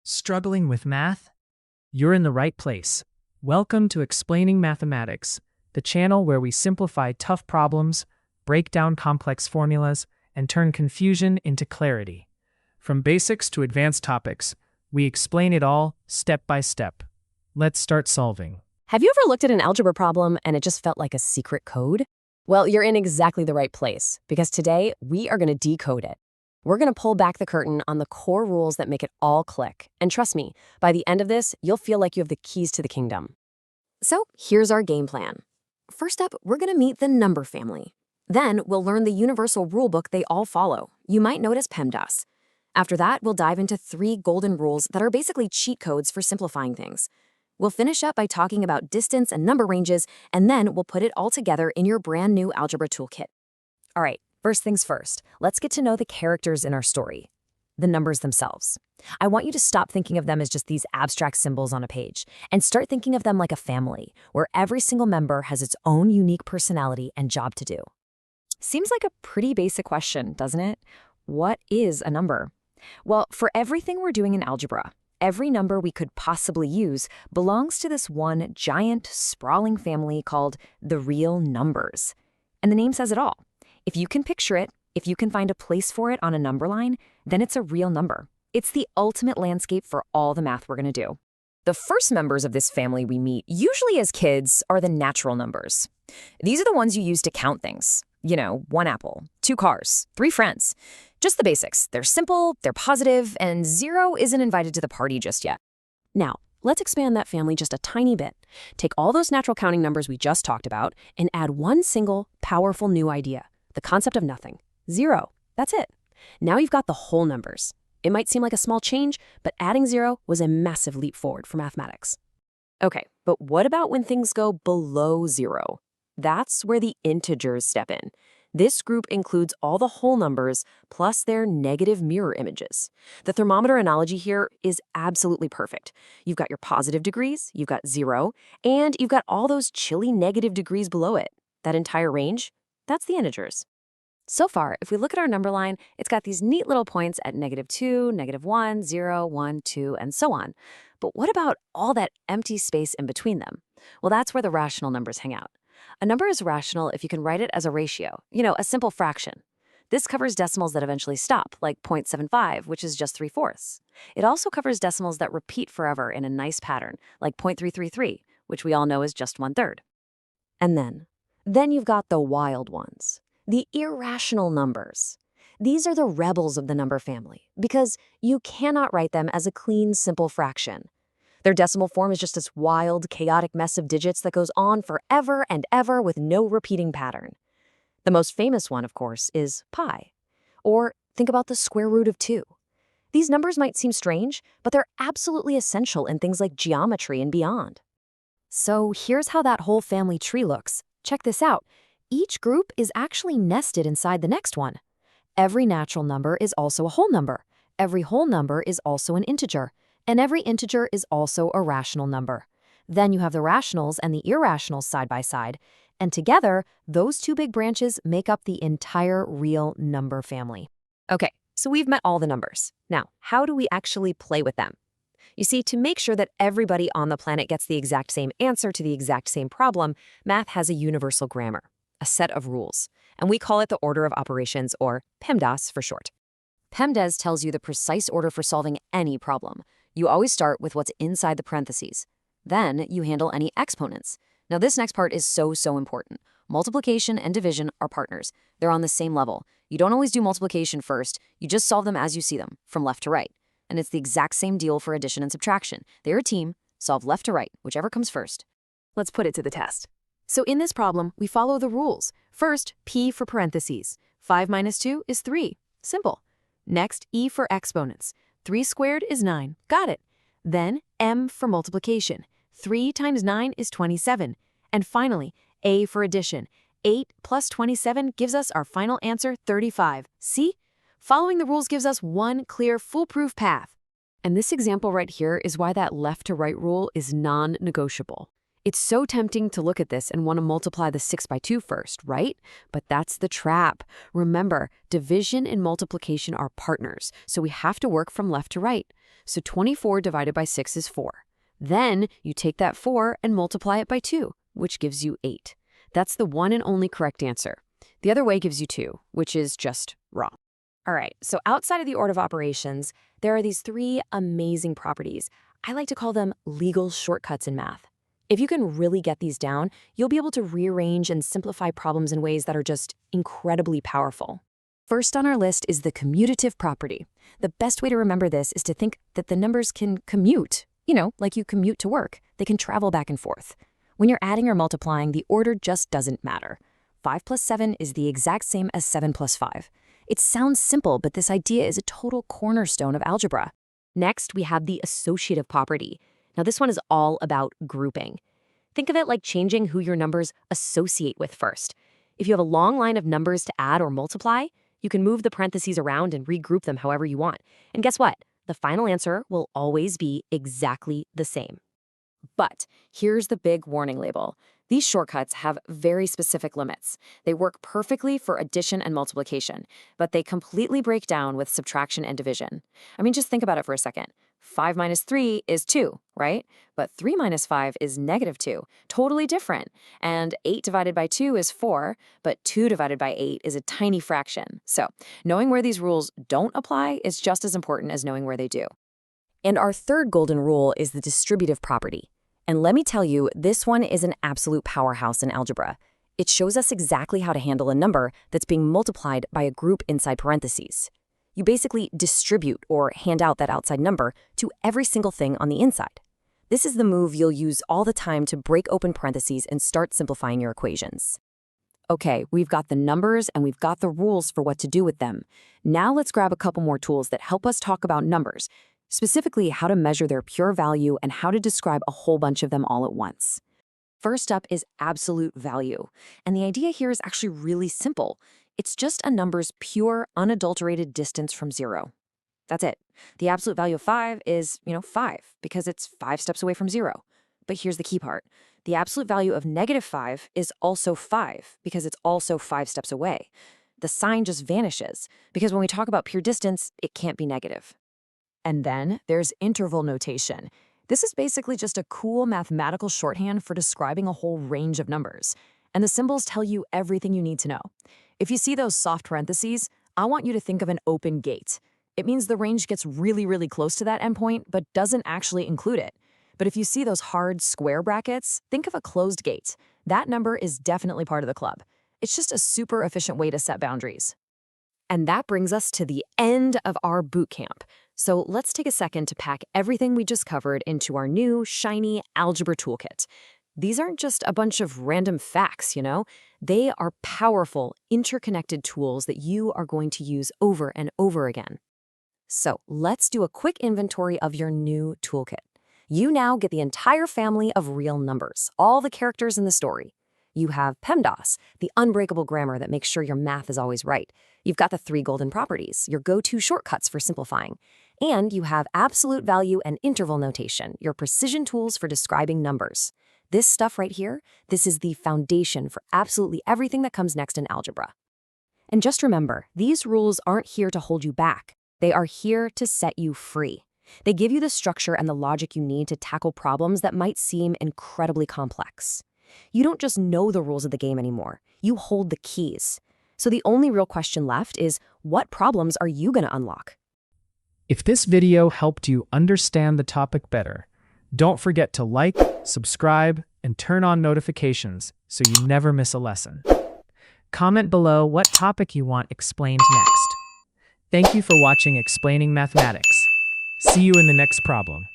Struggling with math? You're in the right place. Welcome to Explaining Mathematics, the channel where we simplify tough problems, break down complex formulas, and turn confusion into clarity. From basics to advanced topics, we explain it all step by step. Let's start solving. Have you ever looked at an algebra problem and it just felt like a secret code? Well, you're in exactly the right place, because today we are going to decode it. We're going to pull back the curtain on the core rules that make it all click. And trust me, by the end of this, you'll feel like you have the keys to the kingdom. So here's our game plan. First up, we're going to meet the number family. Then we'll learn the universal rulebook they all follow. You might notice PEMDAS. After that, we'll dive into 3 golden rules that are basically cheat codes for simplifying things. We'll finish up by talking about distance and number ranges, and then we'll put it all together in your brand new algebra toolkit. All right, first things first, let's get to know the characters in our story, the numbers themselves. I want you to stop thinking of them as just these abstract symbols on a page, and start thinking of them like a family, where every single member has its own unique personality and job to do. Seems like a pretty basic question, doesn't it? What is a number? Well, for everything we're doing in algebra, every number we could possibly use belongs to this one giant, sprawling family called the real numbers. And the name says it all. If you can picture it, if you can find a place for it on a number line, then it's a real number. It's the ultimate landscape for all the math we're going to do. The first members of this family we meet, usually as kids, are the natural numbers. These are the ones you use to count things. 1 apple, 2 cars, 3 friends. Just the basics. They're simple, they're positive, and 0 isn't invited to the party just yet. Now, let's expand that family just a tiny bit. Take all those natural counting numbers we just talked about and add one single, powerful new idea, the concept of nothing. 0. That's it. Now you've got the whole numbers. It might seem like a small change, but adding 0 was a massive leap forward for mathematics. Okay, but what about when things go below 0? That's where the integers step in. This group includes all the whole numbers plus their negative mirror images. The thermometer analogy here is absolutely perfect. You've got your positive degrees, you've got 0, and you've got all those chilly negative degrees below it. That entire range, that's the integers. So far, if we look at our number line, it's got these neat little points at -2, -1, 0, 1, 2, and so on. But what about all that empty space in between them? Well, that's where the rational numbers hang out. A number is rational if you can write it as a ratio, a simple fraction. This covers decimals that eventually stop, like 0.75, which is just 3/4. It also covers decimals that repeat forever in a nice pattern, like 0.333, which we all know is just 1/3. And then you've got the wild ones, the irrational numbers. These are the rebels of the number family, because you cannot write them as a clean, simple fraction. Their decimal form is just this wild, chaotic mess of digits that goes on forever and ever with no repeating pattern. The most famous one, of course, is pi. Or think about the square root of 2. These numbers might seem strange, but they're absolutely essential in things like geometry and beyond. So here's how that whole family tree looks. Check this out. Each group is actually nested inside the next one. Every natural number is also a whole number. Every whole number is also an integer. And every integer is also a rational number. Then you have the rationals and the irrationals side by side, and together, those 2 big branches make up the entire real number family. Okay, so we've met all the numbers. Now, how do we actually play with them? You see, to make sure that everybody on the planet gets the exact same answer to the exact same problem, math has a universal grammar, a set of rules, and we call it the order of operations, or PEMDAS for short. PEMDAS tells you the precise order for solving any problem. You always start with what's inside the parentheses. Then you handle any exponents. Now this next part is so important. Multiplication and division are partners. They're on the same level. You don't always do multiplication first. You just solve them as you see them, from left to right. And it's the exact same deal for addition and subtraction. They're a team. Solve left to right, whichever comes first. Let's put it to the test. So in this problem, we follow the rules. First, P for parentheses. 5 minus 2 is 3. Simple. Next, E for exponents. 3 squared is 9. Got it. Then M for multiplication. 3 times 9 is 27. And finally, A for addition. 8 plus 27 gives us our final answer, 35. See? Following the rules gives us one clear, foolproof path. And this example right here is why that left to right rule is non-negotiable. It's so tempting to look at this and want to multiply the 6 by 2 first, right? But that's the trap. Remember, division and multiplication are partners, so we have to work from left to right. So 24 divided by 6 is 4. Then you take that 4 and multiply it by 2, which gives you 8. That's the one and only correct answer. The other way gives you 2, which is just wrong. All right, so outside of the order of operations, there are these 3 amazing properties. I like to call them legal shortcuts in math. If you can really get these down, you'll be able to rearrange and simplify problems in ways that are just incredibly powerful. First on our list is the commutative property. The best way to remember this is to think that the numbers can commute. Like you commute to work. They can travel back and forth. When you're adding or multiplying, the order just doesn't matter. 5 plus 7 is the exact same as 7 plus 5. It sounds simple, but this idea is a total cornerstone of algebra. Next, we have the associative property. Now, this one is all about grouping. Think of it like changing who your numbers associate with first. If you have a long line of numbers to add or multiply, you can move the parentheses around and regroup them however you want. And guess what? The final answer will always be exactly the same. But here's the big warning label. These shortcuts have very specific limits. They work perfectly for addition and multiplication, but they completely break down with subtraction and division. I mean, just think about it for a second. 5 minus 3 is 2, right? But 3 minus 5 is negative 2. Totally different. And 8 divided by 2 is 4, but 2 divided by 8 is a tiny fraction. So knowing where these rules don't apply is just as important as knowing where they do. And our third golden rule is the distributive property. And let me tell you, this one is an absolute powerhouse in algebra. It shows us exactly how to handle a number that's being multiplied by a group inside parentheses. You basically distribute or hand out that outside number to every single thing on the inside. This is the move you'll use all the time to break open parentheses and start simplifying your equations. Okay, we've got the numbers and we've got the rules for what to do with them. Now let's grab a couple more tools that help us talk about numbers, specifically how to measure their pure value and how to describe a whole bunch of them all at once. First up is absolute value. And the idea here is actually really simple. It's just a number's pure, unadulterated distance from 0. That's it. The absolute value of 5 is, 5, because it's 5 steps away from 0. But here's the key part. The absolute value of negative 5 is also 5, because it's also 5 steps away. The sign just vanishes, because when we talk about pure distance, it can't be negative. And then there's interval notation. This is basically just a cool mathematical shorthand for describing a whole range of numbers. And the symbols tell you everything you need to know. If you see those soft parentheses, I want you to think of an open gate. It means the range gets really, really close to that endpoint, but doesn't actually include it. But if you see those hard square brackets, think of a closed gate. That number is definitely part of the club. It's just a super efficient way to set boundaries. And that brings us to the end of our boot camp. So let's take a second to pack everything we just covered into our new, shiny Algebra toolkit. These aren't just a bunch of random facts, They are powerful, interconnected tools that you are going to use over and over again. So let's do a quick inventory of your new toolkit. You now get the entire family of real numbers, all the characters in the story. You have PEMDAS, the unbreakable grammar that makes sure your math is always right. You've got the 3 golden properties, your go-to shortcuts for simplifying. And you have absolute value and interval notation, your precision tools for describing numbers. This stuff right here, this is the foundation for absolutely everything that comes next in algebra. And just remember, these rules aren't here to hold you back. They are here to set you free. They give you the structure and the logic you need to tackle problems that might seem incredibly complex. You don't just know the rules of the game anymore. You hold the keys. So the only real question left is, what problems are you going to unlock? If this video helped you understand the topic better, don't forget to like, subscribe, and turn on notifications so you never miss a lesson. Comment below what topic you want explained next. Thank you for watching Explaining Mathematics. See you in the next problem.